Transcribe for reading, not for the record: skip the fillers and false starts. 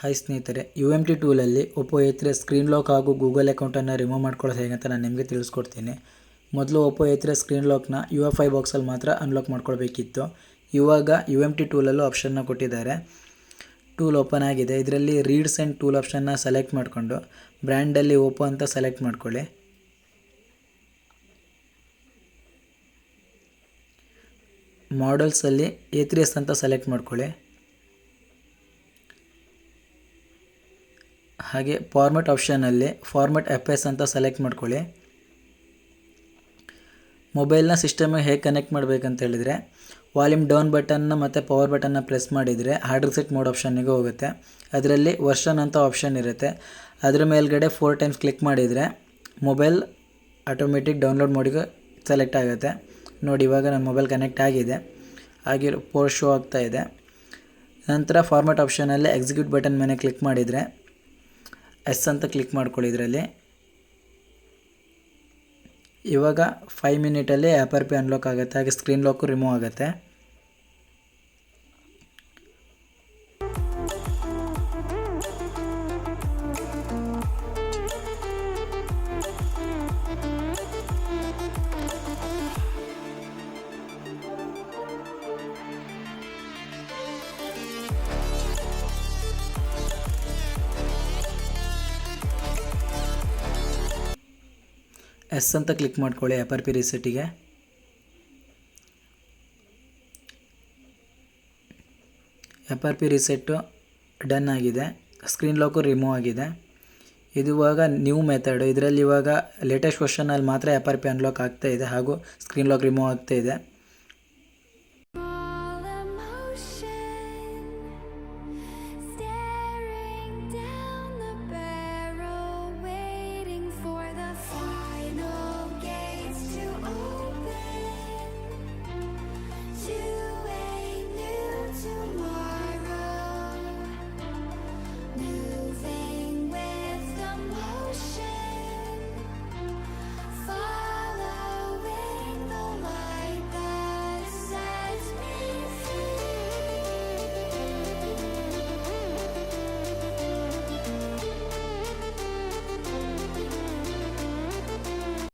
Hi ಸ್ನೇಹಿತರೆ, UMT ಟೂಲಲ್ಲಿ Oppo A3 screen lock ಹಾಗೂ ಗೂಗಲ್ ಅಕೌಂಟನ್ನು ರಿಮೂವ್ ಮಾಡ್ಕೊಳ್ಳೋದು ಹೇಗೆ ಅಂತ ನಾನು ನಿಮಗೆ ತಿಳಿಸ್ಕೊಡ್ತೀನಿ. ಮೊದಲು ಒಪ್ಪೋ A3 ಸ್ಕ್ರೀನ್ ಲಾಕ್ನ UFI ಬಾಕ್ಸಲ್ಲಿ ಮಾತ್ರ ಅನ್ಲಾಕ್ ಮಾಡ್ಕೊಳ್ಬೇಕಿತ್ತು. ಇವಾಗ UMT ಟೂಲಲ್ಲೂ ಆಪ್ಷನ್ನ ಕೊಟ್ಟಿದ್ದಾರೆ. ಟೂಲ್ ಓಪನ್ ಆಗಿದೆ. ಇದರಲ್ಲಿ ರೀಡ್ಸ್ ಆ್ಯಂಡ್ ಟೂಲ್ ಆಪ್ಷನ್ನ ಸೆಲೆಕ್ಟ್ ಮಾಡಿಕೊಂಡು ಬ್ರ್ಯಾಂಡಲ್ಲಿ ಒಪ್ಪೋ ಅಂತ ಸೆಲೆಕ್ಟ್ ಮಾಡ್ಕೊಳ್ಳಿ. ಮಾಡೆಲ್ಸಲ್ಲಿ A3s ಅಂತ ಸೆಲೆಕ್ಟ್ ಮಾಡ್ಕೊಳ್ಳಿ. ಹಾಗೆ ಫಾರ್ಮೆಟ್ ಆಪ್ಷನಲ್ಲಿ ಫಾರ್ಮೆಟ್ FS ಅಂತ ಸೆಲೆಕ್ಟ್ ಮಾಡ್ಕೊಳ್ಳಿ. ಮೊಬೈಲ್ನ ಸಿಸ್ಟಮ್ಗೆ ಹೇಗೆ ಕನೆಕ್ಟ್ ಮಾಡಬೇಕಂತ ಹೇಳಿದರೆ, ವಾಲ್ಯೂಮ್ ಡೌನ್ ಬಟನ್ನ ಮತ್ತು ಪವರ್ ಬಟನ್ನ ಪ್ರೆಸ್ ಮಾಡಿದರೆ ಹಾರ್ಡ್ ರಿಸೆಟ್ ಮೋಡ್ ಆಪ್ಷನ್ನಿಗೆ ಹೋಗುತ್ತೆ. ಅದರಲ್ಲಿ ವರ್ಷನ್ ಅಂತ ಆಪ್ಷನ್ ಇರುತ್ತೆ. ಅದರ ಮೇಲ್ಗಡೆ 4 ಟೈಮ್ಸ್ ಕ್ಲಿಕ್ ಮಾಡಿದರೆ ಮೊಬೈಲ್ ಆಟೋಮೆಟಿಕ್ ಡೌನ್ಲೋಡ್ ಮೋಡಿಗೆ ಸೆಲೆಕ್ಟ್ ಆಗುತ್ತೆ. ನೋಡಿ, ಇವಾಗ ನನ್ನ ಮೊಬೈಲ್ ಕನೆಕ್ಟ್ ಆಗಿದೆ. ಹಾಗೆ ಪೋಸ್ಟ್ ಶೋ ಆಗ್ತಾ ಇದೆ. ನಂತರ ಫಾರ್ಮೆಟ್ ಆಪ್ಷನಲ್ಲಿ ಎಕ್ಸಿಕ್ಯೂಟ್ ಬಟನ್ ಮೇಲೆ ಕ್ಲಿಕ್ ಮಾಡಿದರೆ ಎಸ್ ಅಂತ ಕ್ಲಿಕ್ ಮಾಡ್ಕೊಳ್ಳಿ. ಇದರಲ್ಲಿ ಇವಾಗ 5 ಮಿನಿಟಲ್ಲಿ FRP ಅನ್ಲಾಕ್ ಆಗುತ್ತೆ. ಹಾಗೆ ಸ್ಕ್ರೀನ್ ಲಾಕು ರಿಮೂವ್ ಆಗುತ್ತೆ. ಎಸ್ ಅಂತ ಕ್ಲಿಕ್ ಮಾಡ್ಕೊಳ್ಳಿ FRP ರೀಸೆಟ್ಟಿಗೆ. FRP ರೀಸೆಟ್ಟು ಡನ್ ಆಗಿದೆ. ಸ್ಕ್ರೀನ್ ಲಾಕು ರಿಮೂವ್ ಆಗಿದೆ. ಇದು ಇವಾಗ ನ್ಯೂ ಮೆಥಡು. ಇದರಲ್ಲಿ ಇವಾಗ ಲೇಟೆಸ್ಟ್ ವರ್ಷನಲ್ಲಿ ಮಾತ್ರ FRP ಅನ್ಲಾಕ್ ಆಗ್ತಾ ಇದೆ ಹಾಗೂ ಸ್ಕ್ರೀನ್ ಲಾಕ್ ರಿಮೂವ್ ಆಗ್ತಾ ಇದೆ.